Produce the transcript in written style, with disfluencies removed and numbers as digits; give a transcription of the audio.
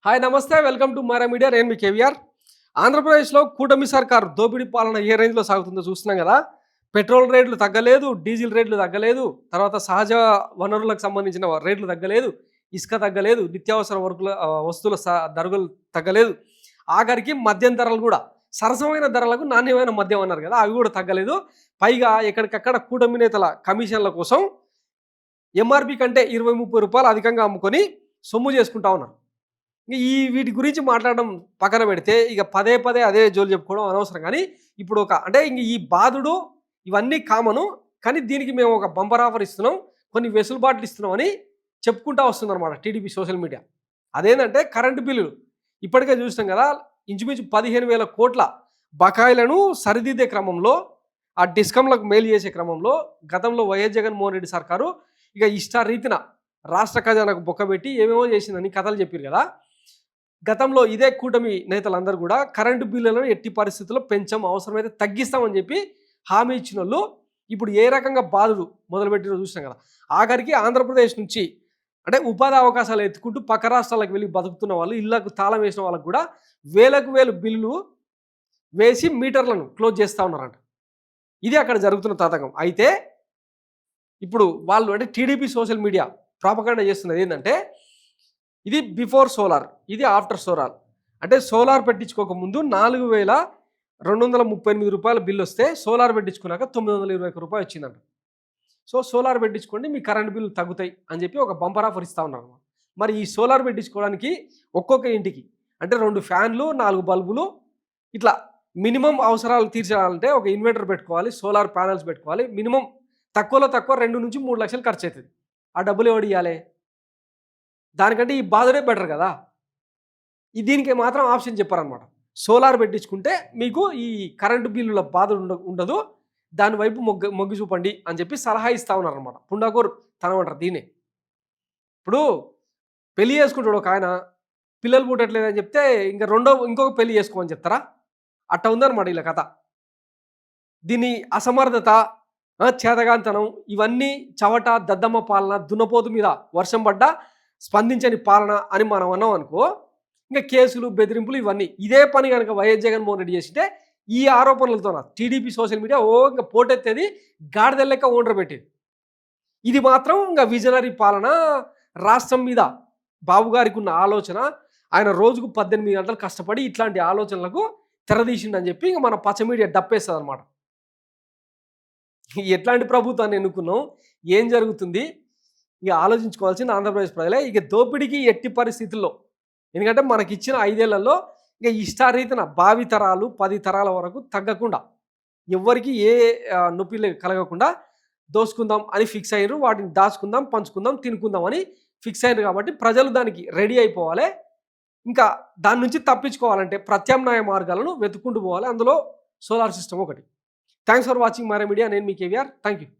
Hi నమస్తే welcome to Mara media. నేను మీ కేవీఆర్. ఆంధ్రప్రదేశ్లో కూటమి సర్కార్ దోపిడీ పాలన ఏ రేంజ్లో సాగుతుందో చూస్తున్నాం కదా. పెట్రోల్ రేట్లు తగ్గలేదు, డీజిల్ రేట్లు తగ్గలేదు, తర్వాత సహజ వనరులకు సంబంధించిన రేట్లు తగ్గలేదు, ఇసుక తగ్గలేదు, నిత్యావసర వస్తువుల ధరలు తగ్గలేదు. ఆఖరికి మద్యం ధరలు కూడా సరసమైన ధరలకు నాణ్యమైన మద్యం అన్నారు కదా, అవి కూడా తగ్గలేదు. పైగా ఎక్కడికక్కడ కూటమి నేతల కమిషన్ల కోసం ఎంఆర్పి కంటే 20-30 రూపాయలు అధికంగా అమ్ముకొని సొమ్ము చేసుకుంటా ఉన్నారు. ఈ వీటి గురించి మాట్లాడడం పక్కన పెడితే ఇక పదే పదే అదే జోలు చెప్పుకోవడం అనవసరం. కానీ ఇప్పుడు అంటే ఇంక ఈ బాధుడు ఇవన్నీ కామను, కానీ దీనికి మేము ఒక బంపర్ ఆఫర్ ఇస్తున్నాం, కొన్ని వెసులుబాట్లు ఇస్తున్నాం అని చెప్పుకుంటూ వస్తుందన్నమాట టీడీపీ సోషల్ మీడియా. అదేంటంటే కరెంటు బిల్లులు ఇప్పటికే చూసినాం కదా, ఇంచుమించు 15,000 కోట్ల బకాయిలను సరిదిద్దే క్రమంలో, ఆ డిస్కంలకు మెయిల్ చేసే క్రమంలో గతంలో వైఎస్ జగన్మోహన్ రెడ్డి సర్కారు ఇక ఇష్టారీతిన రాష్ట్ర ఖజానాకు బొక్కబెట్టి ఏమేమో చేసిందని కథలు చెప్పారు కదా. గతంలో ఇదే కూటమి నేతలందరూ కూడా కరెంటు బిల్లులను ఎట్టి పరిస్థితుల్లో పెంచాం, అవసరమైతే తగ్గిస్తామని చెప్పి హామీ ఇచ్చిన వాళ్ళు ఇప్పుడు ఏ రకంగా బాధలు మొదలుపెట్టినో చూసినాం కదా. ఆఖరికి ఆంధ్రప్రదేశ్ నుంచి అంటే ఉపాధి అవకాశాలు ఎత్తుకుంటూ పక్క రాష్ట్రాలకు వెళ్ళి బతుకుతున్న వాళ్ళు, ఇళ్లకు తాళం వేసిన వాళ్ళకు కూడా వేలకు వేలు బిల్లులు వేసి మీటర్లను క్లోజ్ చేస్తూ ఉన్నారంట. ఇది అక్కడ జరుగుతున్న తతంగం. అయితే ఇప్పుడు వాళ్ళు అంటే టీడీపీ సోషల్ మీడియా ప్రాపగండా చేస్తున్నది ఏంటంటే, ఇది బిఫోర్ సోలార్, ఇది ఆఫ్టర్ సోలార్. అంటే సోలార్ పెట్టించుకోకముందు 4,238 రూపాయల బిల్లు వస్తే సోలార్ పెట్టించుకున్నాక 921 రూపాయలు వచ్చిందంట. సో సోలార్ పెట్టించుకోండి, మీ కరెంట్ బిల్లు తగ్గుతాయి అని చెప్పి ఒక బంపర్ ఆఫర్ ఇస్తూ ఉన్నారు. మరి ఈ సోలార్ పెట్టించుకోవడానికి ఒక్కొక్క ఇంటికి అంటే 2 ఫ్యాన్లు, 4 బల్బులు, ఇట్లా మినిమం అవసరాలు తీర్చాలంటే ఒక ఇన్వర్టర్ పెట్టుకోవాలి, సోలార్ ప్యానల్స్ పెట్టుకోవాలి. మినిమం తక్కువలో తక్కువ 2-3 లక్షలు ఖర్చు అవుతుంది. ఆ డబ్బులు ఎవడు ఇవ్వాలి? దానికంటే ఈ బాధనే బెటర్ కదా. దీనికి మాత్రం ఆప్షన్ చెప్పారనమాట. సోలార్ పెట్టించుకుంటే మీకు ఈ కరెంటు బిల్లుల బాధ ఉండదు, దానివైపు మొగ్గు చూపండి అని చెప్పి సలహా ఇస్తూ ఉన్నారనమాట. పుండాకూర్ తనం అంటారు దీన్ని. ఇప్పుడు పెళ్లి చేసుకుంటాడు ఒక ఆయన, పిల్లలు పుట్టట్లేదని చెప్తే ఇంకా ఇంకొక పెళ్లి చేసుకోమని చెప్తారా? అట్ట ఉందన్నమాట ఇలా కథ. దీన్ని అసమర్థత, చేతగాంతనం, ఇవన్నీ చవట, దద్దమ్మ పాలన, దున్నపోతు మీద వర్షం పడ్డా స్పందించని పాలన అని మనం అన్నాం అనుకో, ఇంకా కేసులు, బెదిరింపులు ఇవన్నీ. ఇదే పని కనుక వైఎస్ జగన్మోహన్ రెడ్డి చేసింటే ఈ ఆరోపణలతో టీడీపీ సోషల్ మీడియా ఇంకా పోటెత్తేది, గాడిద లెక్క ఓనర్ పెట్టేది. ఇది మాత్రం ఇంకా విజనరీ పాలన, రాష్ట్రం మీద బాబు గారికి ఉన్న ఆలోచన, ఆయన రోజుకు 18 గంటలు కష్టపడి ఇట్లాంటి ఆలోచనలకు తెరదీసిండని చెప్పి ఇంకా మన పచ్చ మీడియా డప్పేస్తుంది అనమాట. ఎట్లాంటి ప్రభుత్వాన్ని ఎన్నుకున్నాం, ఏం జరుగుతుంది, ఇక ఆలోచించుకోవాల్సింది ఆంధ్రప్రదేశ్ ప్రజలే. ఇక దోపిడీకి ఎట్టి పరిస్థితుల్లో, ఎందుకంటే మనకి ఇచ్చిన 5 ఏళ్లలో ఇక ఇష్టారీతిన భావి తరాలు 10 తరాల వరకు తగ్గకుండా, ఎవ్వరికి ఏ నొప్పి కలగకుండా దోసుకుందాం అని ఫిక్స్ అయ్యారు. వాటిని దాచుకుందాం, పంచుకుందాం, తినుకుందాం అని ఫిక్స్ అయ్యారు. కాబట్టి ప్రజలు దానికి రెడీ అయిపోవాలి. ఇంకా దాని నుంచి తప్పించుకోవాలంటే ప్రత్యామ్నాయ మార్గాలను వెతుక్కుంటూ పోవాలి. అందులో సోలార్ సిస్టమ్ ఒకటి. Thanks for watching Mara media. నేను మీ కేవీఆర్. Thank you.